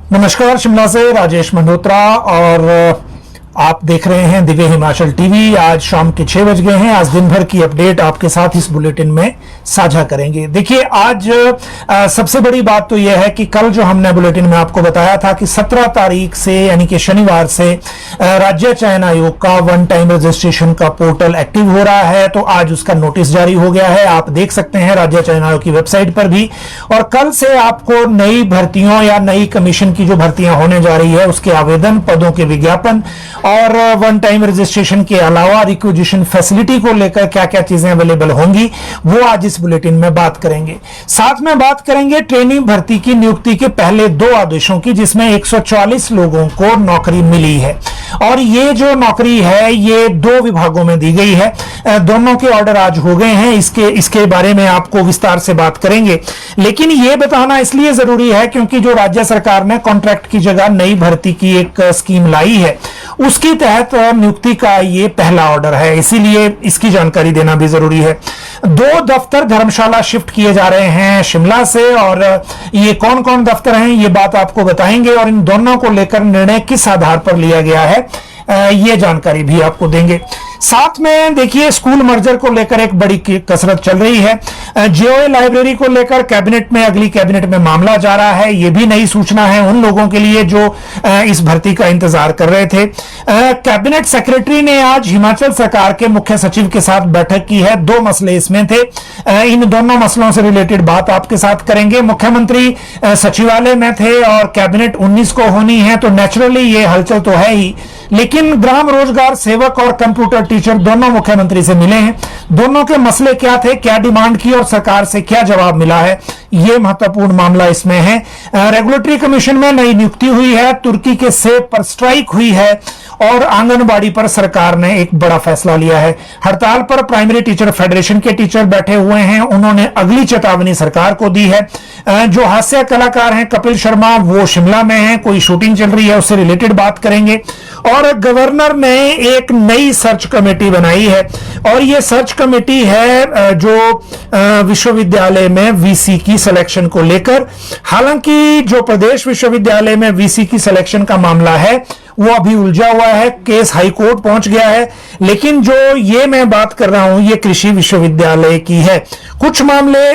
नमस्कार, शिमला से राजेश मल्होत्रा और आप देख रहे हैं दिव्य हिमाचल टीवी। आज शाम के 6 बज गए हैं। आज दिन भर की अपडेट आपके साथ इस बुलेटिन में साझा करेंगे। देखिए, आज सबसे बड़ी बात तो यह है कि कल जो हमने बुलेटिन में आपको बताया था कि 17 तारीख से यानी कि शनिवार से राज्य चयन आयोग का वन टाइम रजिस्ट्रेशन का पोर्टल एक्टिव हो रहा है। तो आज उसका नोटिस जारी हो गया है, आप देख सकते हैं राज्य चयन आयोग की वेबसाइट पर भी। और कल से आपको नई भर्तियों या नई कमीशन की जो भर्तियां होने जा रही है उसके आवेदन, पदों के विज्ञापन और वन टाइम रजिस्ट्रेशन के अलावा रिक्विजिशन फैसिलिटी को लेकर क्या क्या चीजें अवेलेबल होंगी वो आज इस बुलेटिन में बात करेंगे। साथ में बात करेंगे ट्रेनिंग भर्ती की नियुक्ति के पहले 2 आदेशों की, जिसमें 144 लोगों को नौकरी मिली है। और ये जो नौकरी है ये 2 विभागों में दी गई है। दोनों के ऑर्डर आज हो गए हैं। इसके बारे में आपको विस्तार से बात करेंगे। लेकिन ये बताना इसलिए जरूरी है क्योंकि जो राज्य सरकार ने कॉन्ट्रैक्ट की जगह नई भर्ती की एक स्कीम लाई है, उसके तहत नियुक्ति का ये पहला ऑर्डर है, इसीलिए इसकी जानकारी देना भी जरूरी है। 2 दफ्तर धर्मशाला शिफ्ट किए जा रहे हैं शिमला से, और ये कौन कौन दफ्तर हैं ये बात आपको बताएंगे और इन दोनों को लेकर निर्णय किस आधार पर लिया गया है ये जानकारी भी आपको देंगे। साथ में देखिए, स्कूल मर्जर को लेकर एक बड़ी कसरत चल रही है। जीओए लाइब्रेरी को लेकर कैबिनेट में, अगली कैबिनेट में मामला जा रहा है। यह भी नई सूचना है उन लोगों के लिए जो इस भर्ती का इंतजार कर रहे थे। कैबिनेट सेक्रेटरी ने आज हिमाचल सरकार के मुख्य सचिव के साथ बैठक की है। 2 मसले इसमें थे। इन दोनों मसलों से रिलेटेड बात आपके साथ करेंगे। मुख्यमंत्री सचिवालय में थे और कैबिनेट 19 को होनी है, तो नेचुरली ये हलचल तो है ही। लेकिन ग्राम रोजगार सेवक और कंप्यूटर टीचर दोनों मुख्यमंत्री से मिले हैं। दोनों के मसले क्या थे, क्या डिमांड की और सरकार से क्या जवाब मिला है, यह महत्वपूर्ण मामला इसमें है। रेगुलेटरी कमीशन में नई नियुक्ति हुई है। तुर्की के सेब पर स्ट्राइक हुई है और आंगनबाड़ी पर सरकार ने एक बड़ा फैसला लिया है। हड़ताल पर प्राइमरी टीचर फेडरेशन के टीचर बैठे हुए हैं। उन्होंने अगली चेतावनी सरकार को दी है। जो हास्य कलाकार हैं कपिल शर्मा, वो शिमला में हैं, कोई शूटिंग चल रही है, उससे रिलेटेड बात करेंगे। और गवर्नर ने एक नई सर्च कमेटी बनाई है और ये सर्च कमेटी है जो विश्वविद्यालय में वीसी की सिलेक्शन को लेकर। हालांकि जो प्रदेश विश्वविद्यालय में वीसी की सिलेक्शन का मामला है वो अभी उलझा हुआ है, केस हाई कोर्ट पहुंच गया है। लेकिन जो ये मैं बात कर रहा हूं ये कृषि विश्वविद्यालय की है। कुछ मामले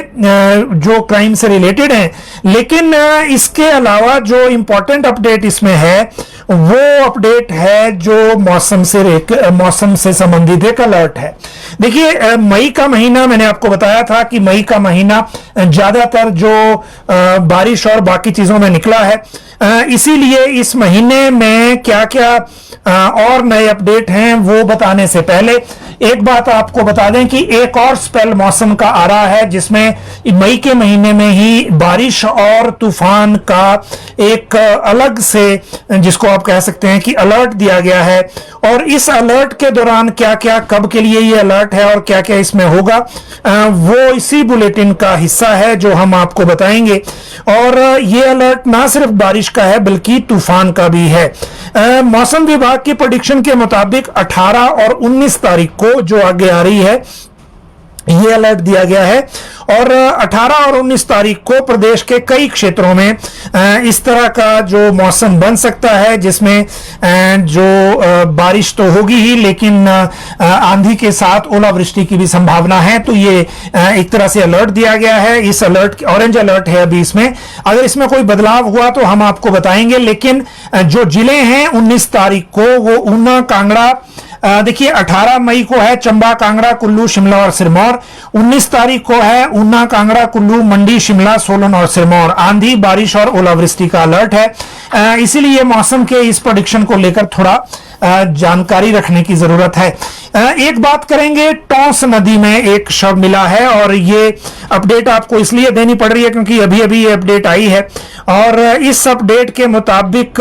जो क्राइम से रिलेटेड हैं, लेकिन इसके अलावा जो इंपॉर्टेंट अपडेट इसमें है वो अपडेट है जो मौसम से संबंधित एक अलर्ट है। देखिए, मई का महीना मैंने आपको बताया था कि मई का महीना ज्यादातर जो बारिश और बाकी चीजों में निकला है, इसीलिए इस महीने में क्या क्या और नए अपडेट हैं वो बताने से पहले एक बात आपको बता दें कि एक और स्पेल मौसम का आ रहा है, जिसमें मई के महीने में ही बारिश और तूफान का एक अलग से, जिसको आप कह सकते हैं कि अलर्ट दिया गया है। और इस अलर्ट के दौरान क्या क्या, कब के लिए ये अलर्ट है और क्या क्या इसमें होगा, वो इसी बुलेटिन का हिस्सा है जो हम आपको बताएंगे। और ये अलर्ट ना सिर्फ बारिश का है बल्कि तूफान का भी है। मौसम विभाग की प्रेडिक्शन के मुताबिक 18 और 19 तारीख को जो आगे आ रही है ये अलर्ट दिया गया है। और 18 और 19 तारीख को प्रदेश के कई क्षेत्रों में इस तरह का जो मौसम बन सकता है, जिसमें जो बारिश तो होगी ही लेकिन आंधी के साथ ओलावृष्टि की भी संभावना है। तो ये एक तरह से अलर्ट दिया गया है। इस अलर्ट, ऑरेंज अलर्ट है अभी इसमें। अगर इसमें कोई बदलाव हुआ तो हम आपको बताएंगे। लेकिन जो जिले हैं 19 तारीख को वो ऊना, कांगड़ा, देखिए 18 मई को है चंबा, कांगड़ा, कुल्लू, शिमला और सिरमौर। 19 तारीख को है ऊना, कांगड़ा, कुल्लू, मंडी, शिमला, सोलन और सिरमौर। आंधी, बारिश और ओलावृष्टि का अलर्ट है। इसीलिए मौसम के इस प्रेडिक्शन को लेकर थोड़ा जानकारी रखने की जरूरत है। एक बात करेंगे, टॉस नदी में एक शव मिला है और ये अपडेट आपको इसलिए देनी पड़ रही है क्योंकि अभी अभी ये अपडेट आई है। और इस अपडेट के मुताबिक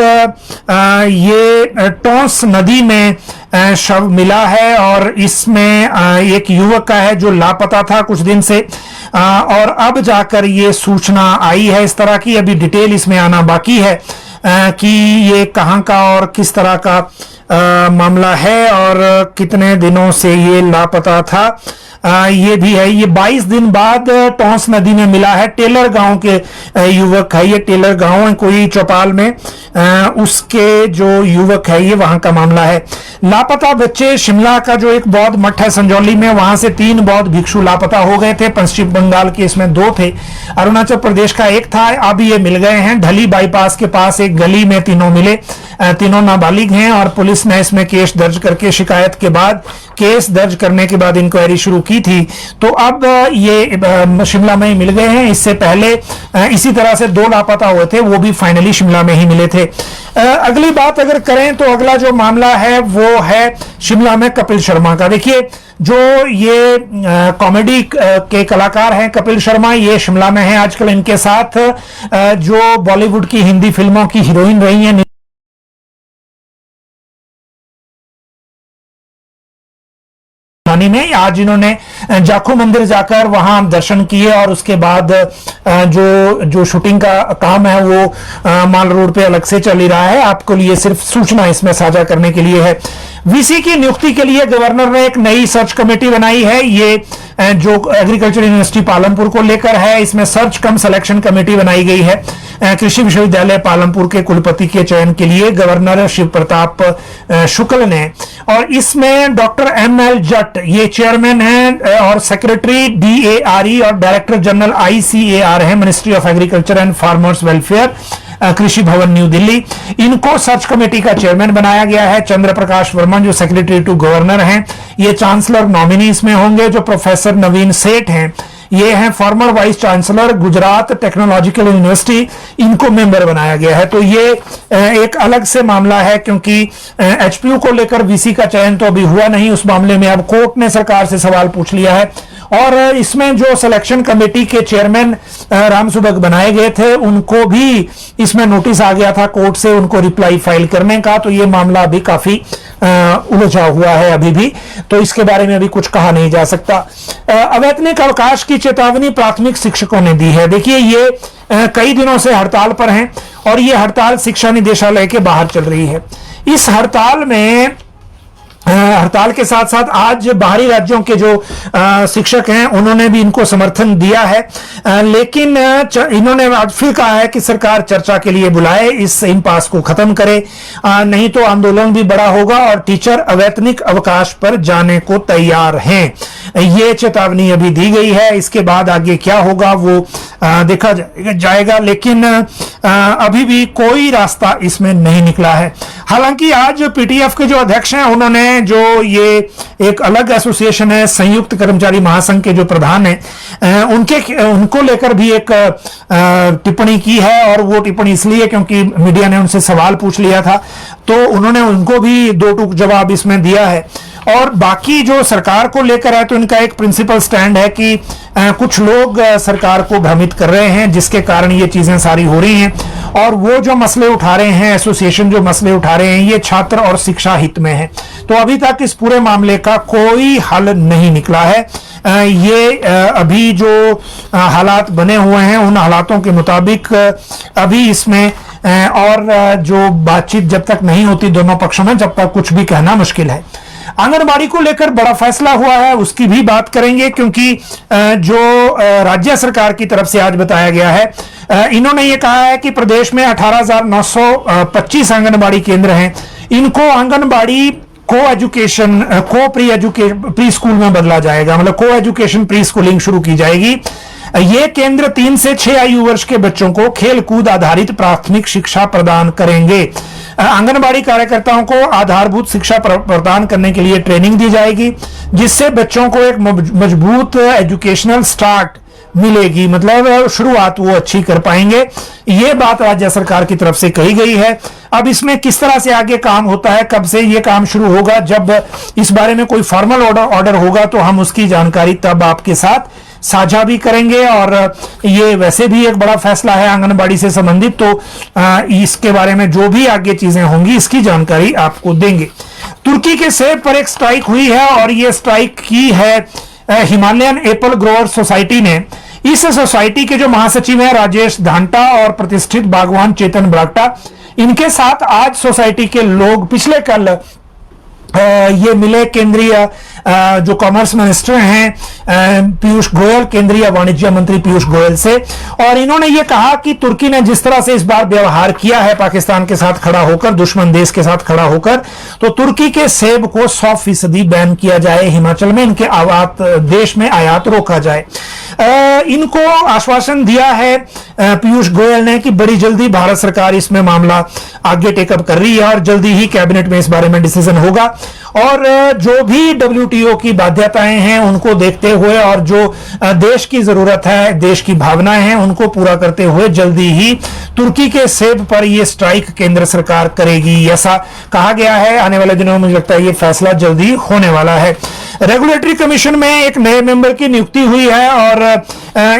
ये टॉस नदी में शव मिला है और इसमें एक युवक का है जो लापता था कुछ दिन से, और अब जाकर ये सूचना आई है इस तरह की। अभी डिटेल इसमें आना बाकी है कि ये कहां का और किस तरह का मामला है और कितने दिनों से ये लापता था। ये भी है। ये 22 दिन बाद टोंस नदी में मिला है। टेलर गांव के युवक है, ये टेलर गांव है कोई चौपाल में, उसके जो युवक है ये वहां का मामला है। लापता बच्चे, शिमला का जो एक बौद्ध मठ है संजौली में, वहां से 3 बौद्ध भिक्षु लापता हो गए थे। पश्चिम बंगाल के इसमें 2 थे, अरुणाचल प्रदेश का 1 था। अब ये मिल गए हैं ढली बाईपास के पास एक गली में, तीनों मिले। तीनों नाबालिग हैं और पुलिस ने इसमें केस दर्ज करके, शिकायत के बाद केस दर्ज करने के बाद इंक्वायरी शुरू की थी। तो अब ये शिमला में ही मिल गए हैं। इससे पहले इसी तरह से 2 लापता हुए थे, वो भी फाइनली शिमला में ही मिले थे। अगली बात अगर करें तो अगला जो मामला है वो है शिमला में कपिल शर्मा का। देखिए, जो ये कॉमेडी के कलाकार हैं कपिल शर्मा, ये शिमला में हैं आजकल। इनके साथ जो बॉलीवुड की हिंदी फिल्मों की हीरोइन रही हैं में, आज इन्होंने जाखू मंदिर जाकर वहां दर्शन किए और उसके बाद जो शूटिंग का काम है वो माल रोड पे अलग से चल ही रहा है। आपको लिए सिर्फ सूचना इसमें साझा करने के लिए है। वीसी की नियुक्ति के लिए गवर्नर ने एक नई सर्च कमेटी बनाई है। ये जो एग्रीकल्चर यूनिवर्सिटी पालमपुर को लेकर है, इसमें सर्च कम सिलेक्शन कमेटी बनाई गई है। कृषि विश्वविद्यालय पालमपुर के कुलपति के चयन के लिए गवर्नर शिव प्रताप शुक्ल ने, और इसमें डॉक्टर ML जट ये चेयरमैन हैं और सेक्रेटरी DARE और डायरेक्टर जनरल ICAR है, ministry of agriculture and farmers welfare, कृषि भवन न्यू दिल्ली। इनको सर्च कमेटी का चेयरमैन बनाया गया है। चंद्र प्रकाश वर्मा जो सेक्रेटरी टू गवर्नर हैं, ये चांसलर नॉमिनी इसमें होंगे। जो प्रोफेसर नवीन सेठ हैं, ये हैं farmer vice chancellor Gujarat technological university, इनको मेंबर बनाया गया है। तो ये एक अलग से मामला है, क्योंकि HPU को लेकर VC का चयन तो अभी हुआ नहीं। उस मामले में अब कोर्ट ने सरकार से सवाल पूछ लिया है, और इसमें जो सिलेक्शन कमेटी के चेयरमैन राम सुबक बनाए गए थे, उनको भी इसमें नोटिस आ गया था कोर्ट से उनको रिप्लाई फाइल करने का। तो ये मामला अभी काफी उलझा हुआ है अभी भी, तो इसके बारे में अभी कुछ कहा नहीं जा सकता। अवैतनिक अवकाश की चेतावनी प्राथमिक शिक्षकों ने दी है। देखिए, ये कई दिनों से हड़ताल पर हैं और ये हड़ताल शिक्षा निदेशालय के बाहर चल रही है। इस हड़ताल में हड़ताल के साथ साथ आज बाहरी राज्यों के जो शिक्षक हैं उन्होंने भी इनको समर्थन दिया है, लेकिन इन्होंने आज फिर कहा है कि सरकार चर्चा के लिए बुलाए, इस इम्पास को खत्म करे, नहीं तो आंदोलन भी बड़ा होगा और टीचर अवैतनिक अवकाश पर जाने को तैयार हैं। ये चेतावनी अभी दी गई है। इसके बाद आगे क्या होगा वो देखा जाएगा, लेकिन अभी भी कोई रास्ता इसमें नहीं निकला है। हालांकि आज PTF के जो अध्यक्ष हैं, उन्होंने जो ये एक अलग एसोसिएशन है संयुक्त कर्मचारी महासंघ के जो प्रधान हैं, उनको लेकर भी एक टिप्पणी की है, और वो टिप्पणी इसलिए क्योंकि मीडिया ने उनसे सवाल पूछ लिया था, तो उन्होंने उनको भी 2 टूक जवाब इसमें दिया है। और बाकी जो सरकार को लेकर है, तो इनका एक प्रिंसिपल स्टैंड है कि कुछ लोग सरकार को भ्रमित कर रहे हैं, जिसके कारण ये चीजें सारी हो रही हैं, और वो जो मसले उठा रहे हैं, एसोसिएशन जो मसले उठा रहे हैं, ये छात्र और शिक्षा हित में है। तो अभी तक इस पूरे मामले का कोई हल नहीं निकला है। ये अभी जो हालात बने हुए हैं, उन हालातों के मुताबिक अभी इसमें और जो बातचीत जब तक नहीं होती दोनों पक्षों में, जब तक कुछ भी कहना मुश्किल है। आंगनबाड़ी को लेकर बड़ा फैसला हुआ है, उसकी भी बात करेंगे, क्योंकि जो राज्य सरकार की तरफ से आज बताया गया है, इन्होंने ये कहा है कि प्रदेश में 18,925 आंगनबाड़ी केंद्र हैं। इनको आंगनबाड़ी प्री स्कूल में बदला जाएगा, मतलब को एजुकेशन प्री स्कूलिंग शुरू की जाएगी। ये केंद्र 3 से 6 आयु वर्ष के बच्चों को खेल कूद आधारित प्राथमिक शिक्षा प्रदान करेंगे। आंगनबाड़ी कार्यकर्ताओं को आधारभूत शिक्षा प्रदान करने के लिए ट्रेनिंग दी जाएगी, जिससे बच्चों को एक मजबूत एजुकेशनल स्टार्ट मिलेगी, मतलब शुरुआत वो अच्छी कर पाएंगे। ये बात राज्य सरकार की तरफ से कही गई है। अब इसमें किस तरह से आगे काम होता है, कब से ये काम शुरू होगा, जब इस बारे में कोई फॉर्मल ऑर्डर होगा तो हम उसकी जानकारी तब आपके साथ साझा भी करेंगे। और ये वैसे भी एक बड़ा फैसला है आंगनबाड़ी से संबंधित, तो इसके बारे में जो भी आगे चीजें होंगी इसकी जानकारी आपको देंगे। तुर्की के सेब पर एक स्ट्राइक हुई है, और ये स्ट्राइक की है हिमालयन एप्पल ग्रोअर सोसाइटी ने। इस सोसाइटी के जो महासचिव हैं राजेश धांटा और प्रतिष्ठित बागवान चेतन बरागटा, इनके साथ आज सोसाइटी के लोग पिछले कल ये मिले केंद्रीय जो कॉमर्स मिनिस्टर हैं पीयूष गोयल, केंद्रीय वाणिज्य मंत्री पीयूष गोयल से, और इन्होंने ये कहा कि तुर्की ने जिस तरह से इस बार व्यवहार किया है पाकिस्तान के साथ खड़ा होकर, दुश्मन देश के साथ खड़ा होकर, तो तुर्की के सेब को 100% बैन किया जाए हिमाचल में, इनके आयात देश में आयात रोका जाए। इनको आश्वासन दिया है पीयूष गोयल ने कि बड़ी जल्दी भारत सरकार इसमें मामला आगे टेकअप कर रही है और जल्दी ही कैबिनेट में इस बारे में डिसीजन होगा, और जो भी WTO की बाध्यताएं हैं उनको देखते हुए और जो देश की जरूरत है, देश की भावनाएं हैं, उनको पूरा करते हुए जल्दी ही तुर्की के सेब पर यह स्ट्राइक केंद्र सरकार करेगी, ऐसा कहा गया है। आने वाले दिनों में मुझे लगता है यह फैसला जल्दी होने वाला है। रेगुलेटरी कमीशन में एक नए मेंबर की नियुक्ति हुई है और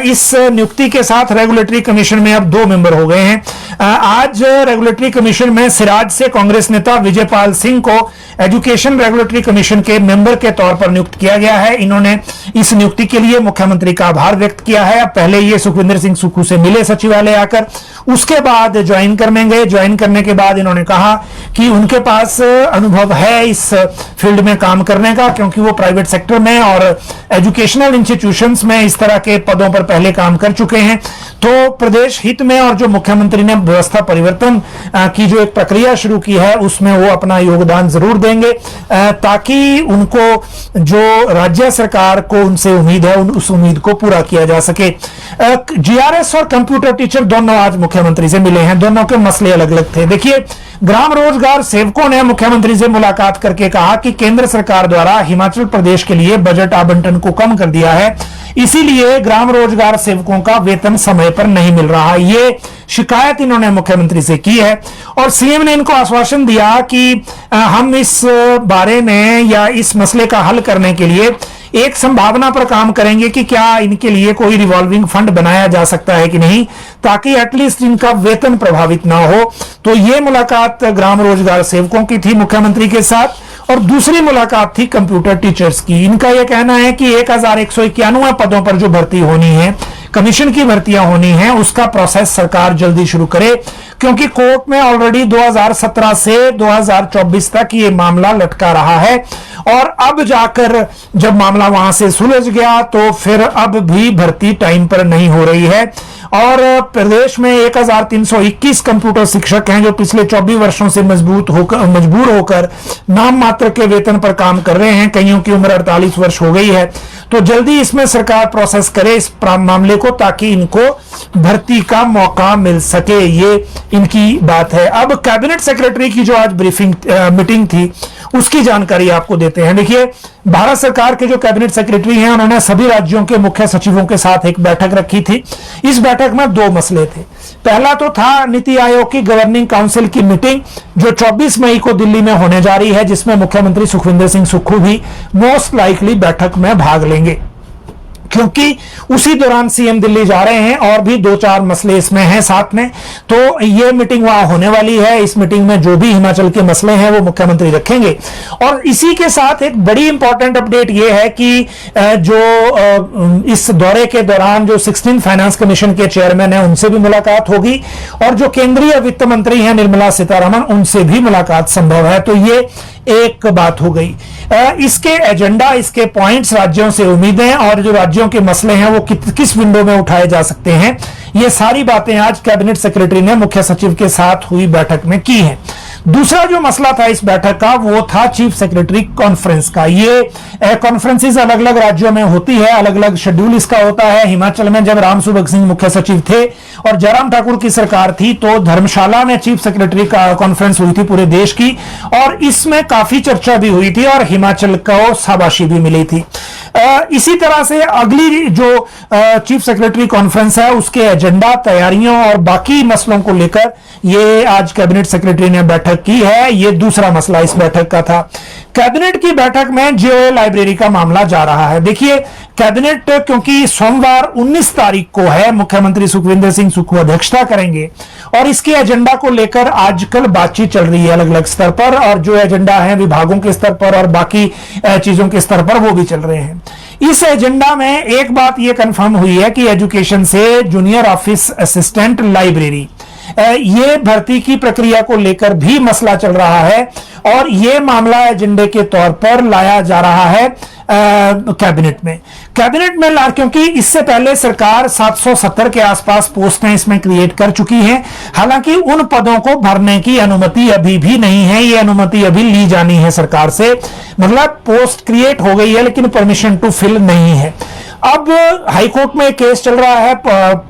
इस नियुक्ति के साथ रेगुलेटरी कमीशन में अब 2 मेंबर हो गए हैं। आज रेगुलेटरी कमीशन में सिराज से कांग्रेस नेता विजयपाल सिंह को एजुकेशन रेगुलेटरी कमीशन के मेंबर के तौर पर नियुक्त किया गया है। इन्होंने इस नियुक्ति के लिए मुख्यमंत्री का आभार व्यक्त किया है। पहले ये सुखविंदर सिंह सुक्खू से मिले सचिवालय आकर, उसके बाद ज्वाइन करेंगे। ज्वाइन करने के बाद इन्होंने कहा कि उनके पास अनुभव है इस फील्ड में काम करने का, क्योंकि वो प्राइवेट सेक्टर में और एजुकेशनल इंस्टीट्यूशंस में इस तरह के पदों पर पहले काम कर चुके हैं। तो प्रदेश हित में और जो मुख्यमंत्री ने व्यवस्था परिवर्तन की जो एक प्रक्रिया शुरू की है उसमें वो अपना योगदान जरूर देंगे, ताकि उनको जो राज्य सरकार को उनसे उम्मीद है उस उम्मीद को पूरा किया जा सके। GRS और कंप्यूटर टीचर दोनों आज मुख्यमंत्री से मिले हैं। दोनों के मसले अलग अलग थे। देखिए, ग्राम रोजगार सेवकों ने मुख्यमंत्री से मुलाकात करके कहा कि केंद्र सरकार द्वारा हिमाचल प्रदेश के लिए बजट आवंटन को कम कर दिया है, इसीलिए ग्राम रोजगार सेवकों का वेतन समय पर नहीं मिल रहा। ये शिकायत इन्होंने मुख्यमंत्री से की है और सीएम ने इनको आश्वासन दिया कि हम इस बारे में या इस मसले का हल करने के लिए एक संभावना पर काम करेंगे कि क्या इनके लिए कोई रिवॉल्विंग फंड बनाया जा सकता है कि नहीं, ताकि एटलीस्ट इनका वेतन प्रभावित ना हो। तो ये मुलाकात ग्राम रोजगार सेवकों की थी मुख्यमंत्री के साथ, और दूसरी मुलाकात थी कंप्यूटर टीचर्स की। इनका यह कहना है कि 1191 पदों पर जो भर्ती होनी है, कमीशन की भर्तियां होनी है, उसका प्रोसेस सरकार जल्दी शुरू करे, क्योंकि कोर्ट में ऑलरेडी 2017 से 2024 तक ये मामला लटका रहा है और अब जाकर जब मामला वहां से सुलझ गया तो फिर अब भी भर्ती टाइम पर नहीं हो रही है। और प्रदेश में 1321 कंप्यूटर शिक्षक हैं जो पिछले 24 वर्षों से मजबूर होकर नाम मात्र के वेतन पर काम कर रहे हैं। कईयों की उम्र 48 वर्ष हो गई है। तो जल्दी इसमें सरकार प्रोसेस करे इस मामले को, ताकि इनको भर्ती का मौका मिल सके। ये इनकी बात है। अब कैबिनेट सेक्रेटरी की जो आज मीटिंग थी उसकी जानकारी आपको देते हैं। देखिए, भारत सरकार के जो कैबिनेट सेक्रेटरी हैं उन्होंने सभी राज्यों के मुख्य सचिवों के साथ एक बैठक रखी थी। इस बैठक में 2 मसले थे। पहला तो था नीति आयोग की गवर्निंग काउंसिल की मीटिंग जो 24 मई को दिल्ली में होने जा रही है, जिसमें मुख्यमंत्री सुखविंदर सिंह सुक्खू भी मोस्ट लाइकली बैठक में भाग लेंगे, क्योंकि उसी दौरान सीएम दिल्ली जा रहे हैं और भी 2-4 मसले इसमें हैं साथ में। तो ये मीटिंग वहां होने वाली है। इस मीटिंग में जो भी हिमाचल के मसले हैं वो मुख्यमंत्री रखेंगे। और इसी के साथ एक बड़ी इंपॉर्टेंट अपडेट ये है कि जो इस दौरे के दौरान जो 16 फाइनेंस कमीशन के चेयरमैन है उनसे भी मुलाकात होगी और जो केंद्रीय वित्त मंत्री हैं निर्मला सीतारमण, उनसे भी मुलाकात संभव है। तो ये एक बात हो गई। इसके एजेंडा, इसके पॉइंट्स, राज्यों से उम्मीदें और जो राज्यों के मसले हैं वो किस विंडो में उठाए जा सकते हैं, ये सारी बातें आज कैबिनेट सेक्रेटरी ने मुख्य सचिव के साथ हुई बैठक में की हैं। दूसरा जो मसला था इस बैठक का वो था चीफ सेक्रेटरी कॉन्फ्रेंस का। ये कॉन्फ्रेंसेस अलग अलग राज्यों में होती है, अलग अलग शेड्यूल इसका होता है। हिमाचल में जब रामसुभग सिंह मुख्य सचिव थे और जयराम ठाकुर की सरकार थी तो धर्मशाला में चीफ सेक्रेटरी का कॉन्फ्रेंस हुई थी पूरे देश की, और इसमें काफी चर्चा भी हुई थी और हिमाचल को शाबाशी भी मिली थी। इसी तरह से अगली जो चीफ सेक्रेटरी कॉन्फ्रेंस है उसके एजेंडा, तैयारियों और बाकी मसलों को लेकर ये आज कैबिनेट सेक्रेटरी ने बैठक की है। ये दूसरा मसला इस बैठक का था। कैबिनेट की बैठक में जेओए लाइब्रेरी का मामला जा रहा है। देखिए, कैबिनेट क्योंकि सोमवार 19 तारीख को है, मुख्यमंत्री सुखविंदर सिंह सुक्खू अध्यक्षता करेंगे और इसके एजेंडा को लेकर आजकल बातचीत चल रही है अलग अलग स्तर पर, और जो एजेंडा है विभागों के स्तर पर और बाकी चीजों के स्तर पर वो भी चल रहे हैं। इस एजेंडा में एक बात ये कंफर्म हुई है कि एजुकेशन से जूनियर ऑफिस असिस्टेंट लाइब्रेरी ये भर्ती की प्रक्रिया को लेकर भी मसला चल रहा है और ये मामला एजेंडे के तौर पर लाया जा रहा है कैबिनेट में ला, क्योंकि इससे पहले सरकार 770 के आसपास पोस्टें इसमें क्रिएट कर चुकी हैं। हालांकि उन पदों को भरने की अनुमति अभी भी नहीं है, ये अनुमति अभी ली जानी है सरकार से। मतलब पोस्ट क्रिएट हो गई है लेकिन परमिशन टू फिल नहीं है। अब हाईकोर्ट में केस चल रहा है,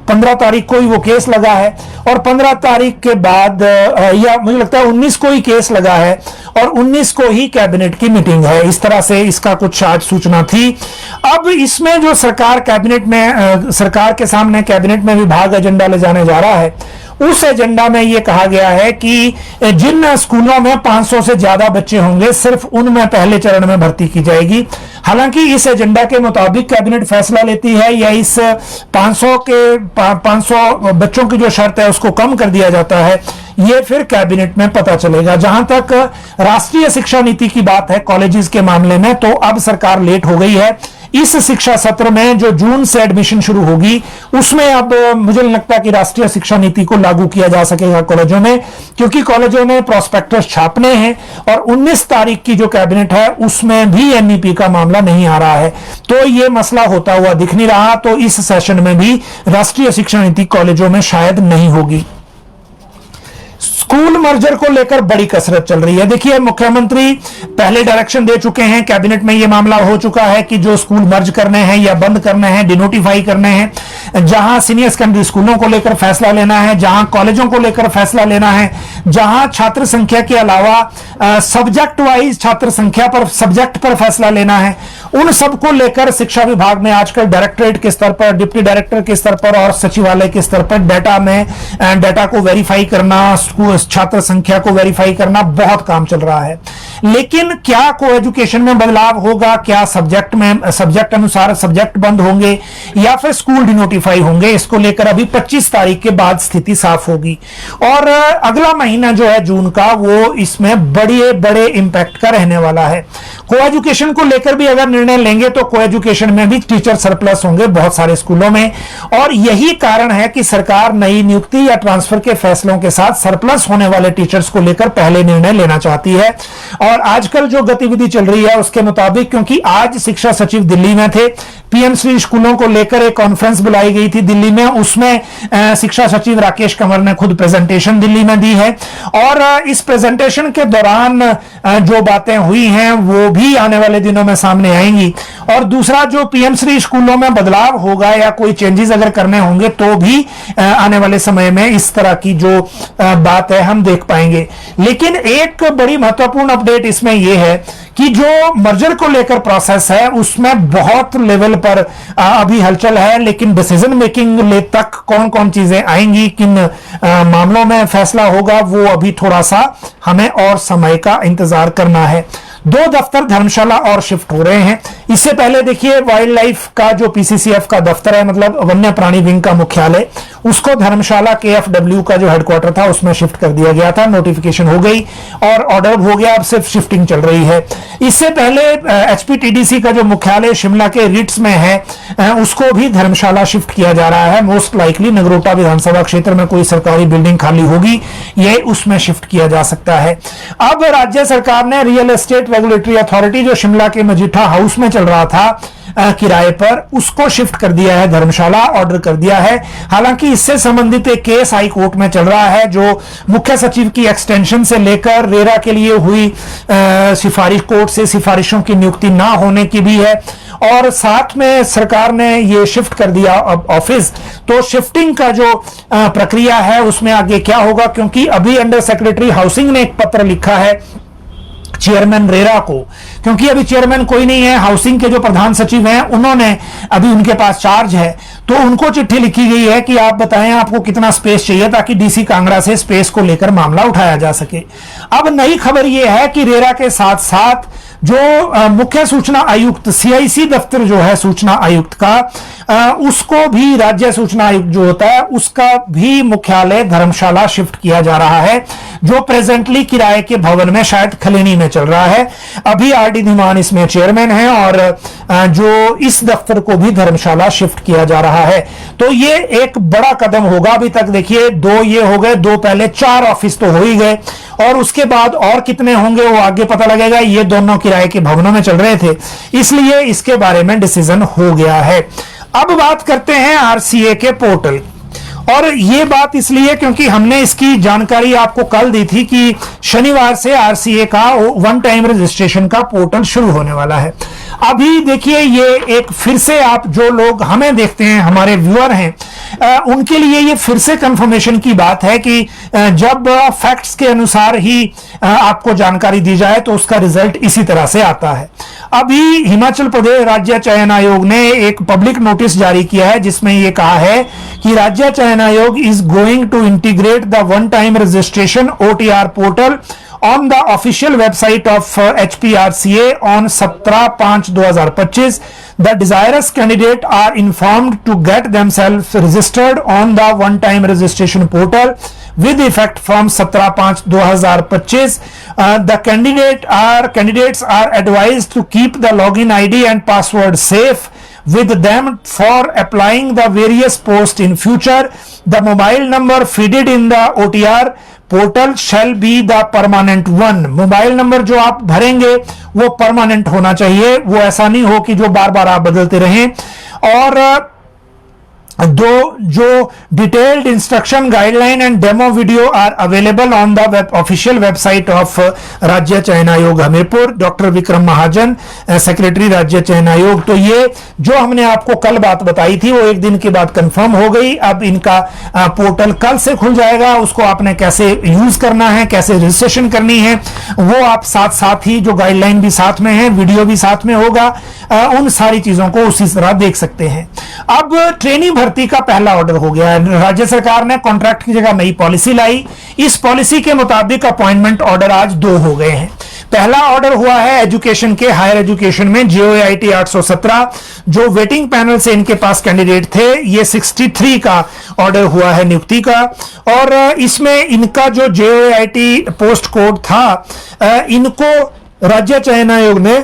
15 तारीख को ही वो केस लगा है और 15 तारीख के बाद या मुझे लगता है 19 को ही केस लगा है और 19 को ही कैबिनेट की मीटिंग है। इस तरह से इसका कुछ आज सूचना थी। अब इसमें जो सरकार कैबिनेट में सरकार के सामने कैबिनेट में विभाग एजेंडा ले जाने जा रहा है, उस एजेंडा में यह कहा गया है कि जिन स्कूलों में 500 से ज्यादा बच्चे होंगे सिर्फ उनमें पहले चरण में भर्ती की जाएगी। हालांकि इस एजेंडा के मुताबिक कैबिनेट फैसला लेती है या इस 500 बच्चों की जो शर्त है उसको कम कर दिया जाता है, ये फिर कैबिनेट में पता चलेगा। जहां तक राष्ट्रीय शिक्षा नीति की बात है कॉलेजेस के मामले में, तो अब सरकार लेट हो गई है। इस शिक्षा सत्र में जो जून से एडमिशन शुरू होगी उसमें अब मुझे नहीं लगता कि राष्ट्रीय शिक्षा नीति को लागू किया जा सकेगा कॉलेजों में, क्योंकि कॉलेजों ने प्रोस्पेक्टस छापने हैं और 19 तारीख की जो कैबिनेट है उसमें भी एनईपी का मामला नहीं आ रहा है। तो यह मसला होता हुआ दिख नहीं रहा। तो इस सेशन में भी राष्ट्रीय शिक्षा नीति कॉलेजों में शायद नहीं होगी। स्कूल मर्जर को लेकर बड़ी कसरत चल रही है। देखिए, मुख्यमंत्री पहले डायरेक्शन दे चुके हैं, कैबिनेट में यह मामला हो चुका है कि जो स्कूल मर्ज करने हैं या बंद करने हैं, डिनोटिफाई करने हैं, जहां सीनियर सेकेंडरी स्कूलों को लेकर फैसला लेना है, जहां कॉलेजों को लेकर फैसला लेना है, जहां छात्र संख्या के अलावा सब्जेक्ट वाइज छात्र संख्या पर सब्जेक्ट पर फैसला लेना है, उन सबको लेकर शिक्षा विभाग में आजकल डायरेक्टरेट के स्तर पर, डिप्टी डायरेक्टर के स्तर पर और सचिवालय के स्तर पर डाटा को वेरीफाई करना, छात्र संख्या को वेरीफाई करना, बहुत काम चल रहा है। लेकिन क्या को एजुकेशन में बदलाव होगा, क्या सब्जेक्ट अनुसार सब्जेक्ट बंद होंगे या फिर स्कूल डिनोटिफाई होंगे, इसको लेकर अभी 25 तारीख के बाद स्थिति साफ होगी। और अगला महीना जो है जून का, वो इसमें बड़े बड़े इंपैक्ट का रहने वाला है। को एजुकेशन को लेकर भी अगर निर्णय लेंगे तो को एजुकेशन में भी टीचर सरप्लस होंगे बहुत सारे स्कूलों में, और यही कारण है कि सरकार नई नियुक्ति या ट्रांसफर के फैसलों के साथ सरप्लस होने वाले टीचर्स को लेकर पहले निर्णय लेना चाहती है। और आजकल जो गतिविधि चल रही है उसके मुताबिक, क्योंकि आज शिक्षा सचिव दिल्ली में थे, पीएम श्री स्कूलों को लेकर एक कॉन्फ्रेंस बुलाई गई थी दिल्ली में, उसमें शिक्षा सचिव राकेश कंवर ने खुद प्रेजेंटेशन दिल्ली में दी है और इस प्रेजेंटेशन के दौरान जो बातें हुई हैं वो भी आने वाले दिनों में सामने आएंगी। और दूसरा, जो पीएम श्री स्कूलों में बदलाव होगा या कोई चेंजेस अगर करने होंगे तो भी आने वाले समय में इस तरह की जो बात है हम देख पाएंगे। लेकिन एक बड़ी महत्वपूर्ण अपडेट इसमें यह है कि जो मर्जर को लेकर प्रोसेस है उसमें बहुत लेवल पर अभी हलचल है, लेकिन डिसीजन मेकिंग ले तक कौन कौन चीजें आएंगी, किन मामलों में फैसला होगा, वो अभी थोड़ा सा हमें और समय का इंतजार करना है। 2 दफ्तर धर्मशाला और शिफ्ट हो रहे हैं। इससे पहले देखिए, वाइल्ड लाइफ का जो पीसीसीएफ का दफ्तर है, मतलब वन्य प्राणी विंग का मुख्यालय, उसको धर्मशाला केएफडब्ल्यू का जो हेडक्वार्टर था उसमें शिफ्ट कर दिया गया था। नोटिफिकेशन हो गई और ऑर्डर हो गया, अब सिर्फ शिफ्टिंग चल रही है। इससे पहले एचपीटीडीसी का जो मुख्यालय शिमला के रिट्स में है उसको भी धर्मशाला शिफ्ट किया जा रहा है। मोस्ट लाइकली नगरोटा विधानसभा क्षेत्र में कोई सरकारी बिल्डिंग खाली होगी, ये उसमें शिफ्ट किया जा सकता है। अब राज्य सरकार ने रियल एस्टेट रेगुलेटरी अथॉरिटी, जो शिमला के मजीठा हाउस में चल रहा था किराए पर, उसको शिफ्ट कर दिया है धर्मशाला, ऑर्डर कर दिया है। हालांकि इससे संबंधित एक केस हाई कोर्ट में चल रहा है जो मुख्य सचिव की एक्सटेंशन से लेकर रेरा के लिए हुई सिफारिश, कोर्ट से सिफारिशों की नियुक्ति ना होने की भी है, और साथ में सरकार ने ये शिफ्ट कर दिया ऑफिस। तो शिफ्टिंग का जो प्रक्रिया है उसमें आगे क्या होगा, क्योंकि अभी अंडर सेक्रेटरी हाउसिंग ने एक पत्र लिखा है चेयरमैन रेरा को, क्योंकि अभी चेयरमैन कोई नहीं है, हाउसिंग के जो प्रधान सचिव हैं उन्होंने अभी उनके पास चार्ज है, तो उनको चिट्ठी लिखी गई है कि आप बताएं आपको कितना स्पेस चाहिए ताकि डीसी कांगड़ा से स्पेस को लेकर मामला उठाया जा सके। अब नई खबर यह है कि रेरा के साथ साथ जो मुख्य सूचना आयुक्त सीआईसी दफ्तर जो है सूचना आयुक्त का, उसको भी राज्य सूचना आयुक्त जो होता है उसका भी मुख्यालय धर्मशाला शिफ्ट किया जा रहा है। जो प्रेजेंटली किराए के भवन में शायद खलेनी में चल रहा है। अभी आरडी धीमान इसमें चेयरमैन है और जो इस दफ्तर को भी धर्मशाला शिफ्ट किया जा रहा है। तो ये एक बड़ा कदम होगा। अभी तक देखिए 2 ये हो गए, 2 पहले, 4 ऑफिस तो हो ही गए और उसके बाद और कितने होंगे वो आगे पता लगेगा। ये दोनों किराए के भवनों में चल रहे थे, इसलिए इसके बारे में डिसीजन हो गया है। अब बात करते हैं आरसीए के पोर्टल, और ये बात इसलिए क्योंकि हमने इसकी जानकारी आपको कल दी थी कि शनिवार से आरसीए का वन टाइम रजिस्ट्रेशन का पोर्टल शुरू होने वाला है। अभी देखिए ये एक फिर से, आप जो लोग हमें देखते हैं, हमारे व्यूअर हैं, उनके लिए ये फिर से कंफर्मेशन की बात है कि जब फैक्ट्स के अनुसार ही आपको जानकारी दी जाए तो उसका रिजल्ट इसी तरह से आता है। अभी हिमाचल प्रदेश राज्य चयन आयोग ने एक पब्लिक नोटिस जारी किया है जिसमें यह कहा है कि राज्य चयन आयोग is going to integrate the one time registration OTR portal on the official website of HPRCA on 17/5/2025. The desirous candidate are informed to get themselves registered on the one-time registration portal with effect from 17/5/2025. The candidates are advised to keep the login ID and password safe with them for applying the various posts in future. The mobile number fed in the OTR portal shall be the permanent one. Mobile number जो आप भरेंगे वो permanent होना चाहिए, वो ऐसा नहीं हो कि जो बार बार आप बदलते रहें। और जो detailed instruction, guideline and demo video are available on the official website of राज्य चयन आयोग हमीरपुर। डॉक्टर विक्रम महाजन, सेक्रेटरी राज्य चयन आयोग। तो ये जो हमने आपको कल बात बताई थी वो एक दिन के बाद कंफर्म हो गई। अब इनका पोर्टल कल से खुल जाएगा। उसको आपने कैसे यूज करना है, कैसे रजिस्ट्रेशन करनी है, वो आप साथ साथ ही, जो गाइडलाइन भी साथ में है, वीडियो भी साथ में होगा, उन सारी चीजों को उसी तरह देख सकते हैं। अब ट्रेनी भर्ती का पहला ऑर्डर हो गया है। राज्य सरकार ने कॉन्ट्रैक्ट की जगह नई पॉलिसी लाई। इस पॉलिसी के मुताबिक अपॉइंटमेंट ऑर्डर आज 2 हो गए हैं। पहला ऑर्डर हुआ है एजुकेशन के, हायर एजुकेशन में JOIT 817, जो वेटिंग पैनल से इनके पास कैंडिडेट थे, ये 63 का ऑर्डर हुआ है नियुक्ति का। और इसमें इनका जो JOIT पोस्ट कोड था, इनको राज्य चयन आयोग ने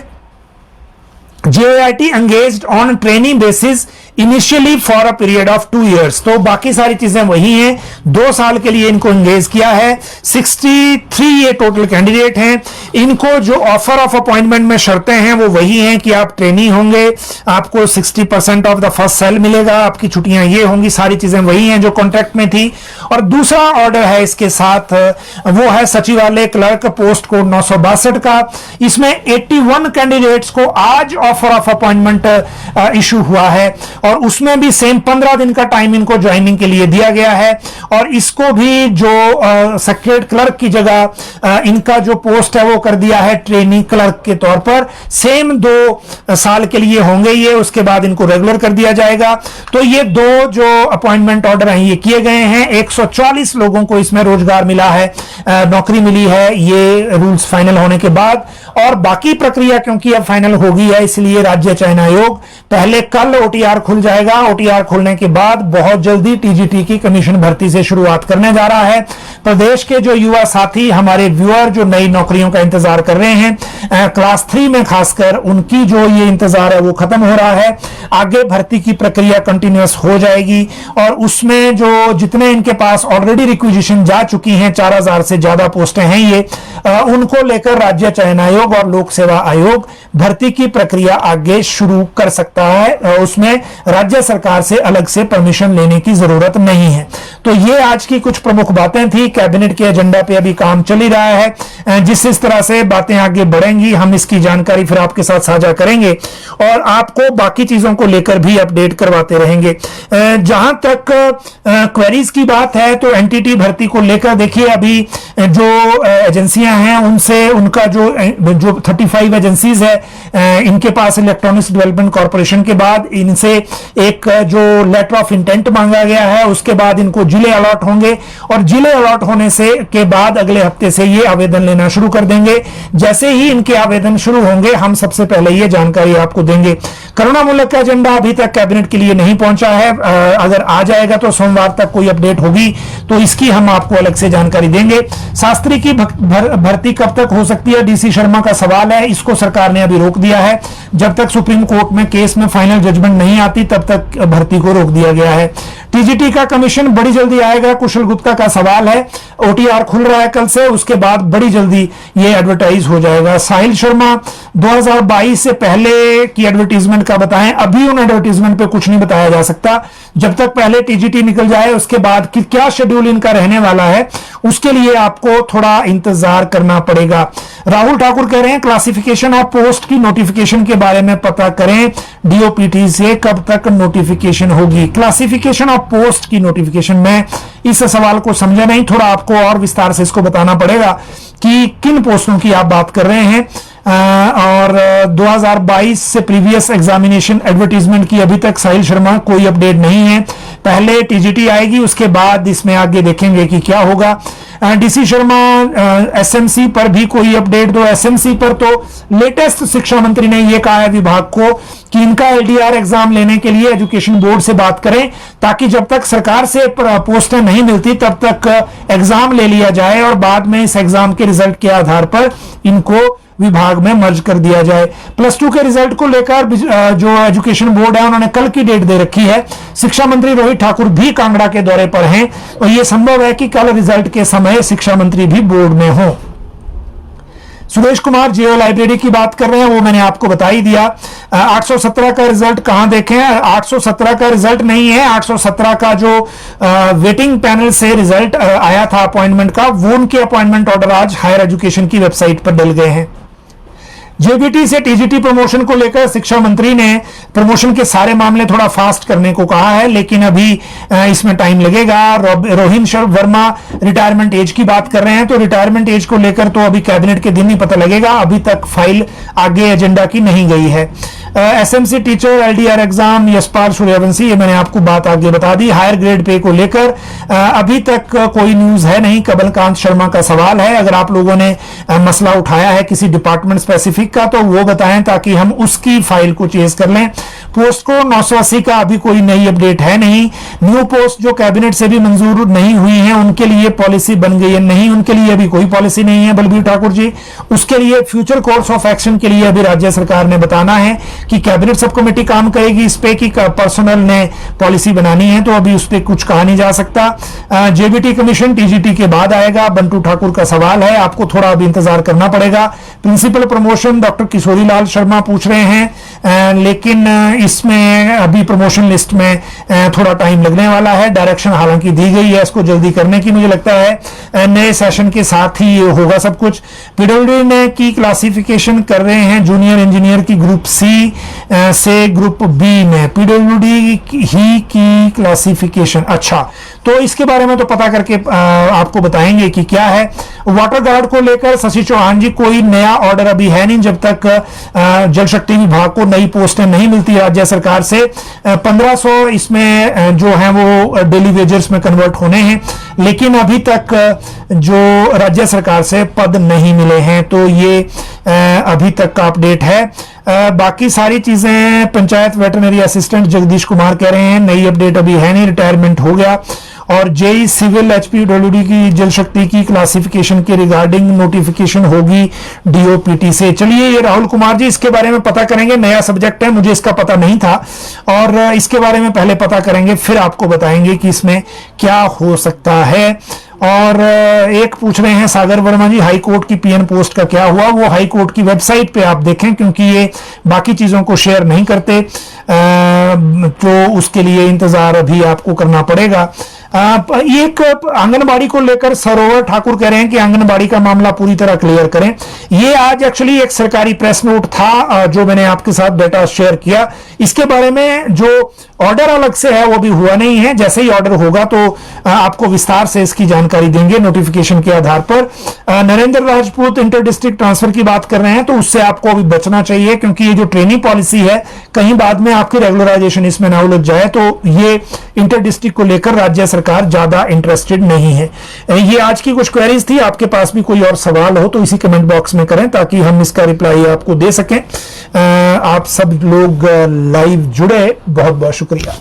JOIT engaged on training basis initially for a period of 2 years। तो बाकी सारी चीजें वही हैं, 2 साल के लिए इनको एंगेज किया है। 63 ये टोटल कैंडिडेट हैं। इनको जो ऑफर ऑफ अपॉइंटमेंट में शर्तें हैं वो वही हैं कि आप ट्रेनी होंगे, आपको 60% ऑफ द फर्स्ट सैल मिलेगा, आपकी छुट्टियां ये होंगी, सारी चीजें वही हैं जो कॉन्ट्रैक्ट में थी। और दूसरा ऑर्डर है इसके साथ, वो है सचिवालय क्लर्क पोस्ट कोड 962 का। इसमें 81 कैंडिडेट्स को आज ऑफर ऑफ अपॉइंटमेंट इशू हुआ है और उसमें भी सेम 15 दिन का टाइम इनको ज्वाइनिंग के लिए दिया गया है। और इसको भी जो सेक्रेटरी क्लर्क की जगह इनका जो पोस्ट है वो कर दिया है ट्रेनी क्लर्क के तौर पर। सेम 2 साल के लिए होंगे ये, उसके बाद इनको रेगुलर कर दिया जाएगा। तो ये 2 जो अपॉइंटमेंट ऑर्डर हैं ये किए गए हैं। 140 लोगों को इसमें रोजगार मिला है, नौकरी मिली है ये रूल्स फाइनल होने के बाद। और बाकी प्रक्रिया क्योंकि अब फाइनल हो गई है, इसलिए राज्य चयन आयोग पहले कल OTR खुल जाएगा। OTR खुलने के बाद बहुत जल्दी TGT की कमीशन भर्ती से शुरुआत करने जा रहा है। प्रदेश के जो युवा साथी, हमारे व्यूअर जो नई नौकरियों का इंतजार कर रहे हैं, क्लास 3 में खासकर, उनकी जो ये इंतजार है वो खत्म हो रहा है। आगे भर्ती की प्रक्रिया कंटिन्यूअस हो जाएगी और उसमें जो जितने इनके पास ऑलरेडी रिक्विजिशन जा चुकी हैं, 4000 से ज्यादा पोस्टें हैं ये, उनको लेकर राज्य चयन आयोग और लोक सेवा आयोग भर्ती की प्रक्रिया आगे शुरू कर सकता है। उसमें राज्य सरकार से अलग से परमिशन लेने की जरूरत नहीं है। तो ये आज की कुछ प्रमुख बातें थी। कैबिनेट के एजेंडा पे अभी काम चल ही रहा है। जिस तरह से बातें आगे बढ़ेंगी हम इसकी जानकारी फिर आपके साथ साझा करेंगे और आपको बाकी चीजों को लेकर भी अपडेट करवाते रहेंगे। जहां तक क्वेरीज की बात है तो एनटीटी भर्ती को लेकर देखिए, अभी जो एजेंसियां हैं उनसे, उनका जो 35 एजेंसीज है, इनके पास इलेक्ट्रॉनिक्स डेवलपमेंट कॉर्पोरेशन के बाद इनसे एक जो लेटर ऑफ इंटेंट मांगा गया है, उसके बाद इनको जिले अलॉट होंगे और जिले अलॉट होने से के बाद अगले हफ्ते से ये आवेदन लेना शुरू कर देंगे। जैसे ही इनके आवेदन शुरू होंगे हम सबसे पहले ये जानकारी आपको देंगे। करुणामूलक का एजेंडा अभी तक कैबिनेट के लिए नहीं पहुंचा है, अगर आ जाएगा तो सोमवार तक कोई अपडेट होगी तो इसकी हम आपको अलग से जानकारी देंगे। शास्त्री की भर्ती कब तक हो सकती है, डीसी शर्मा का सवाल है, इसको सरकार ने अभी रोक दिया है। जब तक सुप्रीम कोर्ट में केस में फाइनल जजमेंट नहीं आती तब तक भर्ती को रोक दिया गया है। टीजीटी का कमीशन बड़ी जल्दी आएगा, कुशल गुप्ता का सवाल है। ओटीआर खुल रहा है कल से, उसके बाद बड़ी जल्दी ये एडवर्टाइज हो जाएगा। साहिल शर्मा 2022 से पहले की एडवर्टीजमेंट का बताएं, अभी उन एडवर्टीजमेंट पे कुछ नहीं बताया जा सकता। जब तक पहले टीजीटी निकल जाए उसके बाद कि क्या शेड्यूल इनका रहने वाला है उसके लिए आपको थोड़ा इंतजार करना पड़ेगा। राहुल ठाकुर कह रहे हैं क्लासिफिकेशन ऑफ पोस्ट की नोटिफिकेशन के बारे में पता करें डीओपीटी से, कब तक नोटिफिकेशन होगी। क्लासिफिकेशन ऑफ पोस्ट की नोटिफिकेशन, में इस सवाल को समझा नहीं, थोड़ा आपको और विस्तार से इसको बताना पड़ेगा कि किन पोस्टों की आप बात कर रहे हैं। और 2022 से प्रीवियस एग्जामिनेशन एडवर्टीजमेंट की अभी तक साहिल शर्मा कोई अपडेट नहीं है। पहले टीजीटी आएगी उसके बाद इसमें आगे देखेंगे कि क्या होगा। डीसी शर्मा एसएमसी पर भी कोई अपडेट दो। एसएमसी पर तो लेटेस्ट शिक्षा मंत्री ने यह कहा है विभाग को कि इनका एलडीआर एग्जाम लेने के लिए एजुकेशन बोर्ड से बात करें ताकि जब तक सरकार से पोस्टें नहीं मिलती तब तक एग्जाम ले लिया जाए और बाद में इस एग्जाम के रिजल्ट के आधार पर इनको विभाग में मर्ज कर दिया जाए। +2 के रिजल्ट को लेकर जो एजुकेशन बोर्ड है उन्होंने कल की डेट दे रखी है। शिक्षा मंत्री रोहित ठाकुर भी कांगड़ा के दौरे पर हैं और यह संभव है कि कल रिजल्ट के समय शिक्षा मंत्री भी बोर्ड में हो। सुरेश कुमार जियो लाइब्रेरी की बात कर रहे हैं, वो मैंने आपको बता ही दिया। 817 का रिजल्ट कहां देखें, 817 का रिजल्ट नहीं है, 817 का जो वेटिंग पैनल से रिजल्ट आया था अपॉइंटमेंट का, वो उनके अपॉइंटमेंट ऑर्डर आज हायर एजुकेशन की वेबसाइट पर डल गए हैं। जेबीटी से टीजीटी प्रमोशन को लेकर शिक्षा मंत्री ने प्रमोशन के सारे मामले थोड़ा फास्ट करने को कहा है, लेकिन अभी इसमें टाइम लगेगा। रोहिन वर्मा रिटायरमेंट एज की बात कर रहे हैं, तो रिटायरमेंट एज को लेकर तो अभी कैबिनेट के दिन ही पता लगेगा, अभी तक फाइल आगे एजेंडा की नहीं गई है। SMC teacher LDR exam Yashpal Suryavanshi, ये मैंने आपको बात आगे बता दी। हायर ग्रेड पे को लेकर अभी तक कोई न्यूज है नहीं। कमलकांत शर्मा का सवाल है, अगर आप लोगों ने मसला उठाया है किसी डिपार्टमेंट स्पेसिफिक का तो वो बताएं ताकि हम उसकी फाइल को चेज कर लें। पोस्ट को 980 का अभी कोई नई अपडेट है नहीं। न्यू पोस्ट जो कैबिनेट से भी मंजूर नहीं हुई है उनके लिए पॉलिसी बन गई है, नहीं उनके लिए अभी कोई पॉलिसी नहीं है बलबीर ठाकुर जी। उसके लिए फ्यूचर कोर्स ऑफ एक्शन के लिए अभी राज्य सरकार ने बताना है कि कैबिनेट सब कमेटी काम करेगी इस पे कि पर्सनल ने पॉलिसी बनानी है, तो अभी उस पर कुछ कहा नहीं जा सकता। जेबीटी कमीशन टीजीटी के बाद आएगा, बंटू ठाकुर का सवाल है, आपको थोड़ा अभी इंतजार करना पड़ेगा। Principal promotion doctor Kishorilal Sharma पूछ रहे हैं, लेकिन इसमें अभी प्रमोशन लिस्ट में थोड़ा टाइम लगने वाला है। डायरेक्शन हालांकि दी गई है इसको जल्दी करने की, मुझे लगता है नए सेशन के साथ ही होगा सब कुछ। पीडब्ल्यूडी ने की क्लासिफिकेशन कर रहे हैं जूनियर इंजीनियर की ग्रुप सी से ग्रुप बी में, पीडब्ल्यूडी ही की क्लासिफिकेशन। अच्छा, तो इसके बारे में तो पता करके आपको बताएंगे कि क्या है। वाटर गार्ड को लेकर शशि चौहान जी, कोई नया ऑर्डर अभी है नहीं जब तक जल शक्ति विभाग को नई पोस्टें नहीं मिलती राज्य सरकार से। 1500 इसमें जो है वो डेली वेजर्स में कन्वर्ट होने हैं, लेकिन अभी तक जो राज्य सरकार से पद नहीं मिले हैं, तो ये अभी तक का अपडेट है। बाकी सारी चीजें पंचायत वेटरनरी असिस्टेंट जगदीश कुमार कह रहे हैं नई अपडेट अभी है नहीं, रिटायरमेंट हो गया। और जेई सिविल एचपीडब्ल्यूडी की जल शक्ति की क्लासिफिकेशन के रिगार्डिंग नोटिफिकेशन होगी डीओपीटी से। चलिए, ये राहुल कुमार जी इसके बारे में पता करेंगे, नया सब्जेक्ट है, मुझे इसका पता नहीं था और इसके बारे में पहले पता करेंगे फिर आपको बताएंगे कि इसमें क्या हो सकता है। और एक पूछ रहे हैं सागर वर्मा जी, हाई कोर्ट की पीएन पोस्ट का क्या हुआ? वो हाई कोर्ट की वेबसाइट पे आप देखें, क्योंकि ये बाकी चीजों को शेयर नहीं करते, तो उसके लिए इंतजार अभी आपको करना पड़ेगा। एक आंगनबाड़ी को लेकर सरोवर ठाकुर कह रहे हैं कि आंगनबाड़ी का मामला पूरी तरह क्लियर करें। ये आज एक्चुअली एक सरकारी प्रेस नोट था जो मैंने आपके साथ डेटा शेयर किया। इसके बारे में जो ऑर्डर अलग से है वो भी हुआ नहीं है, जैसे ही ऑर्डर होगा तो आपको विस्तार से इसकी जानकारी देंगे नोटिफिकेशन के आधार पर। Narendra Rajput inter district transfer की बात कर रहे हैं, तो उससे आपको अभी बचना चाहिए, क्योंकि ये जो ट्रेनिंग पॉलिसी है कहीं बाद में आपकी रेगुलराइजेशन इसमें ना उलझ जाए, तो ये इंटर डिस्ट्रिक्ट को लेकर राज्य सरकार ज्यादा इंटरेस्टेड नहीं है। ये आज की कुछ क्वेरीज थी। आपके पास भी कोई और सवाल हो तो इसी कमेंट बॉक्स में करें ताकि हम इसका रिप्लाई आपको दे सकें। आप सब लोग लाइव जुड़े, बहुत बहुत शुक्रिया।